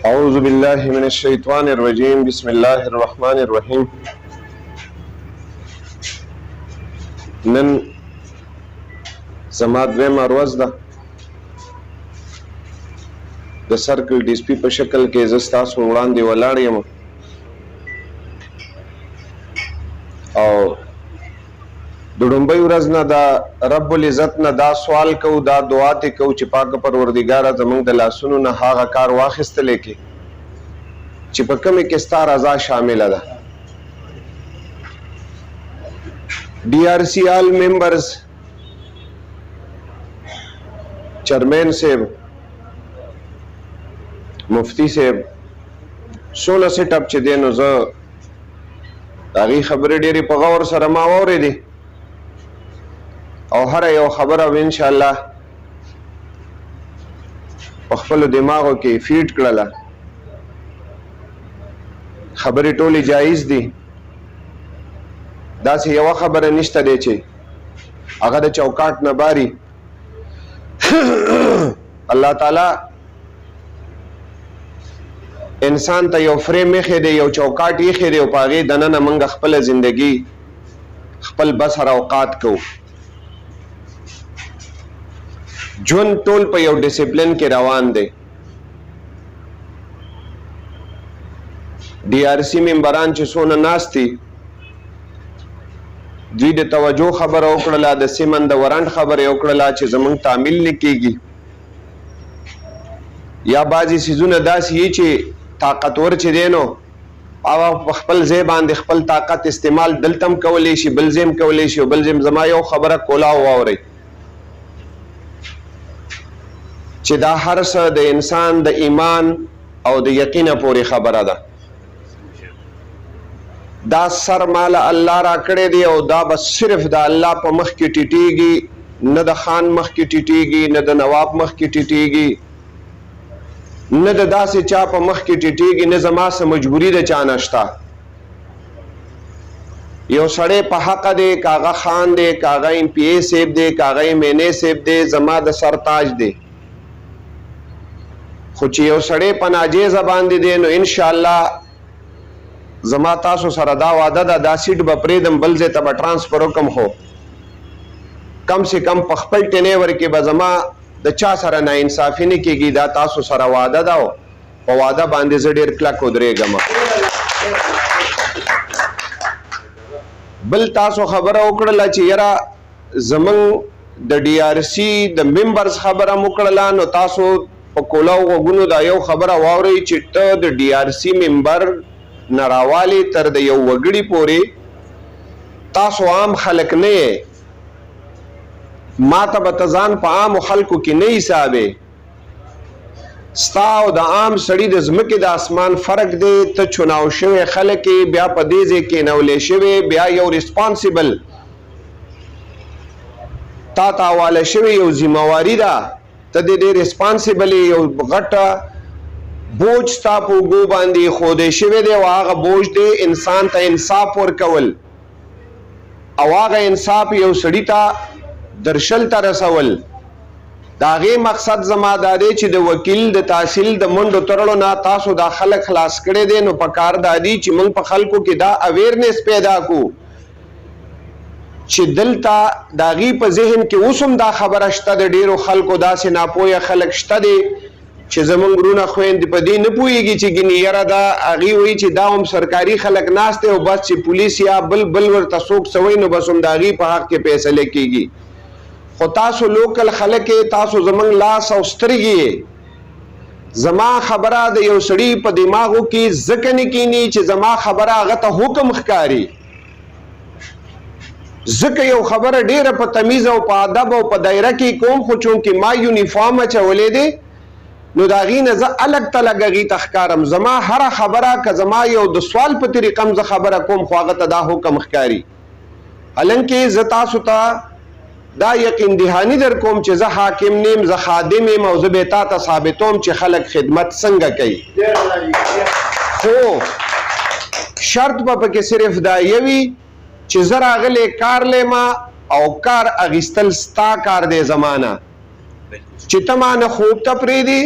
اعوذ باللہ من الشیطان الرجیم بسم اللہ الرحمن الرحیم. نن زما دویمه ورځ ده د سرکل ډي سي پي په شکل کې زه ستاسو وړاندې ولاړ یم او د لومبۍ ورځ نه د رب العزت نه دا سوال کوو، دا دعا تې کوو چې پاکه پروردګاره زموږ د لاسونو نه هغه کار واخیستلی کې چې په کومې کې ستا رضا شامله ده. DRC آل ممبرز چیرمین صاحب، مفتی صاحب سوله سیټ اپ چې دی نو زه هغې خبرې ډېرې په غور سره ما واورېدې او هره یو خبره به انشاءالله په خپلو دماغو کې فیډ کړله. خبرې ټولې جایز دي، داسې یوه خبره نشته دی چې هغه د چوکاټ نه باري. الله تعالی انسان ته یو فریم ایښی دی، یو چوکاټ ایښی دی او په هغې دننه موږ خپله زندګي خپل بسر اوقات کوو. ژوند ټول په یو ډسپلین کې روان دی. DRC ممبران چې څونه ناست دي دوی د توجه خبره وکړله، د سیمن د ورانډ خبره یې وکړله چې زموږ تعمیل نه کېږي، یا بعضې څیزونه داسې یي چې طاقتور چې دی نو هغه په خپل ځای باندې خپل طاقت استعمال دلته هم کولی شي، بل ځای هم کولی شي او بل ځای زما یو خبره کولاو واورئ چې دا هر څه د انسان د ایمان او د یقینه پورې خبره ده. دا سر مال الله را کړی دی او دا به صرف د الله په مخ کې ټیټیږي، نه د خان مخ کې ټیټیږي، نه د نواب مخ کې ټیټیږي، نه د داسې چا په مخ کې ټیټیږي، نه زما څه مجبوري د چا نشته. یو سړی په حق دی، کاغه خان دی، کاغه MPA صاحب دی، کاغه MNA صاحب دی، زما د سر تاج دی. خو چې یو سړی په ناجیزه باندې دی نو انشاءالله زما تاسو سره دا وعده ده دا سیټ به پرېږدم بل ځای ته به ټرانسفر وکړم، خو کم سے کم په خپل ټینیور کې به زما د چا سره ناانصافي نه کېږي. دا تاسو سره وعده ده او په وعده باندې زه ډېر کلک ودرېږم. بل تاسو خبره وکړله چې یاره زموږ د DRC د ممبرز خبره م وکړله نو تاسو په کولاو غوږونو دا یو خبره واورئ چې ته د DRC ممبر نه راوالې تر د یو وګړي پورې تاسو عام خلک نه یې، ما ته به ته ځان په عامو خلکو کې نه حسابې. ستا او د عام سړي د ځمکې د اسمان فرق دی. ته چناو شوی خلک یې، بیا په دې ځای کېنولی شوی، بیا یو ریسپانسیبل تا ته حواله شوی یو ذمواري ده، ته د دې ریسپانسیبل یو غټه بوج ستا په اوږو باندې ایښودی شوی دی او هغه بوج دی انسان ته انصاف ورکول او هغه انصاف یو سړي ته درشل ته رسول. د هغې مقصد زما دا دی چې د وکیل د تحصیل د منډو تړلو نه تاسو دا خلک خلاص کړی دی. نو په کار دا دی چې موږ په خلکو کې دا اویرنس پیدا کړو چې دلته د هغې په ذهن کې اوس هم دا خبره شته، د ډېرو خلکو داسې ناپوهه خلک شته دی چې زموږ وروڼه خویندې په دې نه پوهېږي چې ګینې یاره دا هغې وایي چې دا هم سرکاري خلک ناست دی او بس چې پولیس یا بل ورته څوک څه وایي نو بس هم د هغې په حق کې فیصلې کېږي. خو تاسو لوکل خلک یې، تاسو زموږ لاس او سترګې یې. زما خبره د یو سړي په دماغو کې ځکه نه کیني چې زما خبره هغه ته حکم ښکاري، ځکه یو خبره ډېره په تمیز او په ادب او په دایره کې کوم، خو چونکې ما یونیفارم اچولی دی نو د هغې نه زه الګ تلګ هغې ته ښکارم. زما هره خبره که زما یو د سوال په طریقه هم زه خبره کوم خو هغه ته دا حکم ښکاري. حالانکې زه تاسو ته دا یقین دهاني در کوم چې زه حاکم نیم، زه خادم یم او زه به تا ته ثابتوم چې خلک خدمت څنګه کوي. خو شرط به پکې صرف دا یوي چې زه راغلی کار لیما او کار اخیستل ستا کار دی زمانه چې ته ما نه خوب ته پرېږدې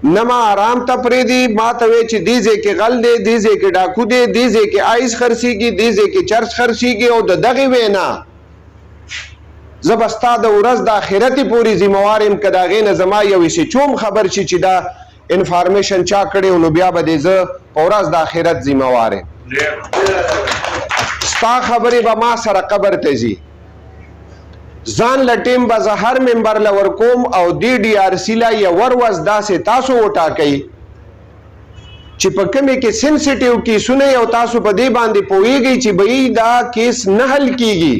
نه ما آرام ته پرېږدي، ما ته وایي چې دې ځای کې غل دی، دې ځای کې ډاکو دی، دې ځای کې آیس خرڅېږي، دې ځای کې چرس خرڅېږي، او د دغې وینا زه به ستا د ورځ د آخرتې پورې ذمهوار یم که د هغې نه زما یو چوم خبر شي چې دا انفارمیشن چا کړی نو بیا به دې زه په ورځ د آخرت ذمهوار یم. ستا خبرې به ما سره قبر ته ځي. ځان له ټیم به زه هر ممبر له ورکوم او دې ډي آر سي له یو ورځ داسې تاسو وټاکئ چې په کومې کې سینسیټیو کیسونه او تاسو په دې باندې پوهیږئ چې بهی دا کیس نه حل کیږي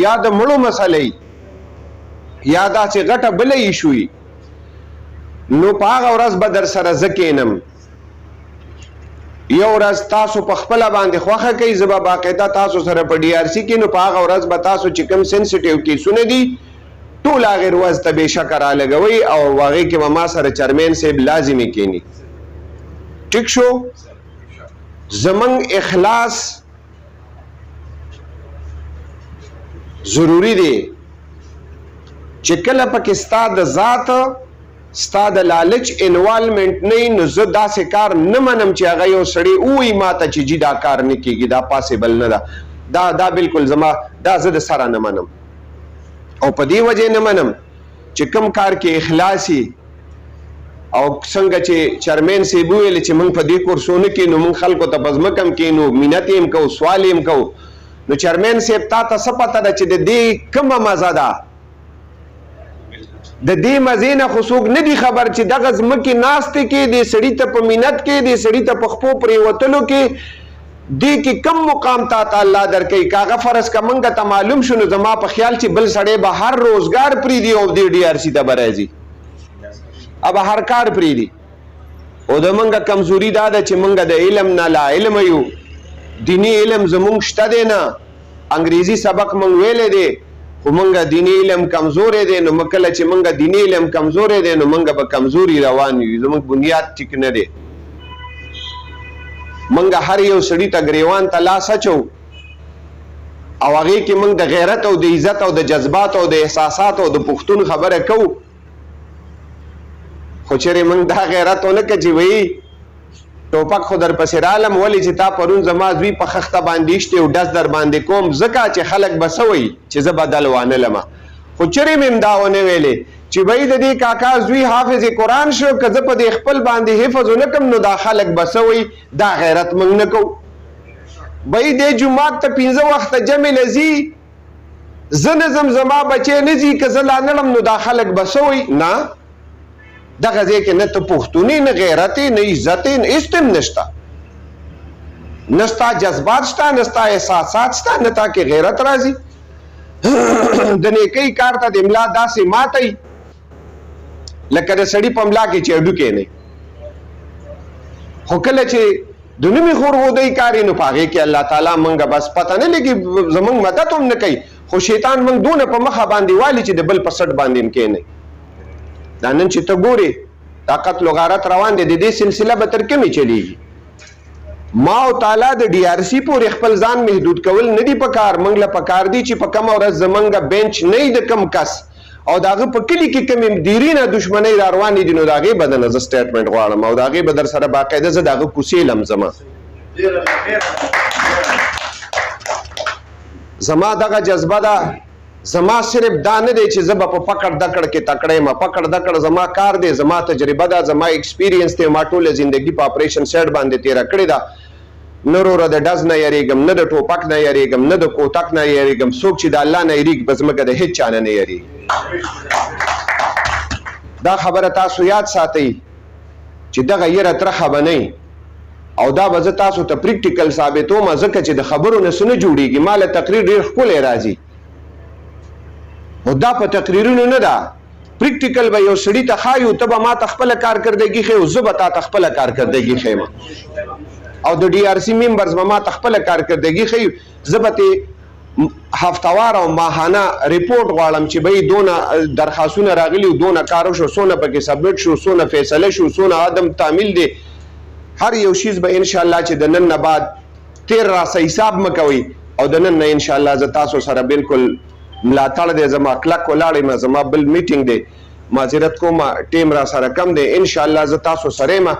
یا د مړو مسلې یا داسې غټه بله ایشو وي، نو په هغه ورځ به در سره زه کینم. یو ورځ تاسو په خپله باندې خوښه کوئ، زه به باقاعده تاسو سره په ډي آر سي کې، نو په هغه ورځ به تاسو چې کوم سینسیټیو کیسونه دي ټول هغې ورځ ته بېشکه رالګوئ او هغې کې به ما سره چیرمین صاحب لازمي کیني. ټیک شو؟ زمونږ اخلاص ضروری دی چې کله پکې ستا د ذات ستا د لالچ انوالمنټ نه وي، نو زه داسې کار نه منم چې هغه یو سړی ووایي ما ته چې جي دا کار نه کېږي، دا پاسبل نه ده، دا بالکل زما دا زه د سره نه منم. او په دې وجې نه منم چې کوم کار کې اخلاصي او څنګه چې چیرمین صاحب وویل چې موږ په دې کورسونه کې نو موږ خلکو ته په ځمکه هم کښېنو، منت یې هم کوو، سوال یې هم کوو. نو چیرمین صاحب تا ته څه پته ده چې د دې کومه مزه ده؟ د دې مزې نه خو څوک نه دي خبر چې دغه ځمکې ناستې کې دې سړي ته په منت کې دې سړي ته په خپو پرېوتلو کې دې کې کم مقام تا ته الله درکوي. که هغه فرض که موږ ته معلوم شو نو زما په خیال چې بل سړی به هر روزګار پرېږدي او دې ډي آر سي ته به راځي، به هر کار پرېږدي. او د موږ کمزوري دا ده چې موږ د علم نه لا علم یو. دینی علم زمونږ شته دی نه، انګریزي سبق موږ ویلی دی، خو موږ دینی علم کمزوری دی. نو کله چې موږ دینی علم کمزوری دی نو موږ به کمزوري روان یو، زموږ بنیاد ټیک نه دی. موږ هر یو سړي ته ګریوان ته لاس اچو او هغې کې موږ د غیرت او د عزت او د جذبات او د احساسات او د پښتون خبره کوو، خو چېرې موږ دا غیرت ونه کړه چې وایي ټوپک خو در پسې رالم ولې چې تا پرون زما زوی په خښته باندې ایشتې او ډز در باندې کوم ځکه چې خلک به څه وایي چې زه بدل وانه لمه. خو چېرې مې هم دا ونه ویلې چې بهی د دې کاکا زوی حافظ قرآن شو، که زه په دې خپل باندې حفظ ونه کړم نو دا خلک به څه وایي. دا غیرت موږ نه کوو. بهی دې جومات ته 15 وخته جمع له ځي، زه نه ځم زما بچی نه ځي، که زه لا نه ړم نو دا خلک به څه وایي. نه، دغه ځای کې نه ته پښتوني نه غیرتې نه عزتې نه هېڅ هم نشته، نه ستا جذبات شته، نه ستا احساسات شته، نه تا کې غیرت راځي. د نیکۍ کار ته د املا داسې ماتئ لکه د سړي په ملا کې چې هډوکی نه. خو کله چې د نومې خورغودۍ کار یې نو په هغې کې الله تعالی موږ بس پته نه لګي، زموږ مدد هم نه کوي، خو شیطان موږ دونه په مخه باندې والي چې د بل په سټ باندې هم کښېنئ. دا نن چې ته ګورې دا قتل و غارت روان دی، د دې سلسله به تر کومې چلیږي؟ ما او تعالی د ډي آر سي پورې خپل ځان محدود کول نه دي پکار. موږ له پکار دي چې په کومه ورځ زمونږ بینچ نه وي د کم کس او د هغه په کلي کې کومې دیرینه دشمنۍ را روانې دي نو د هغې به نه زه سټیټمنټ غواړم او د هغې به در سره باقاعده زه د هغه کوڅې لمزمه. زما دغه جذبه ده، زما صرف دا نه دی چې زه به په پکړ دکړ کې تکړه یم. پکړ دکړ زما کار دی، زما تجربه ده، زما ایکسپیرینس دی. ما ټوله زندګي په اپریشن سیټ باندې تېره کړې ده. نه وروره د ډز نه یریږم، نه د ټوپک نه یریږم، نه د کوتک نه یریږم. څوک چې د الله نه یریږي په ځمکه د هېڅ چا نه نه یریږي. دا خبره تاسو یاد ساتئ چې دغه یره ترخه به نه او دا به زه تاسو ته پریکټیکل ثابتوم، ځکه چې د خبرو نه څه نه جوړېږي. ما له تقریر ډېر ښکلی راځي او دا په تقریرونو نه ده. پریکټیکل به یو سړي ته ښایو، ته به ما ته خپله کارکردګي ښیې او زه به تا ته خپله کارکردګي ښیم او د ډي آر سي ممبرز به ما ته خپله کارکردګي ښیي. زه به ترې هفتوار او ماهانه ریپورټ غواړم چې بهی دونه درخواستونه راغلي، دونه کار وشو، څونه پکې سبمیټ شو، څونه فیصله شو، څونه عدم تعمیل دی. هر یو شیز به انشاءالله چې د نن نه بعد تیر راسه حساب مه کوئ او د نن نه انشاءالله زه تاسو سره بالکل ملاتړ دی. زما کلک ولاړ یم، زما بل میټینګ دی معذرت کوم ټیم را سره کم دی ان شاء الله زه تاسو سره ما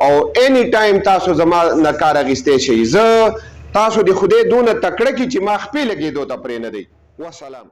او اني ټایم تاسو زما نه کار اخیستې شي زه تاسو د خدای دونه تکړه کی چې ما خپل لګېدو ته پرې نه دی والسلام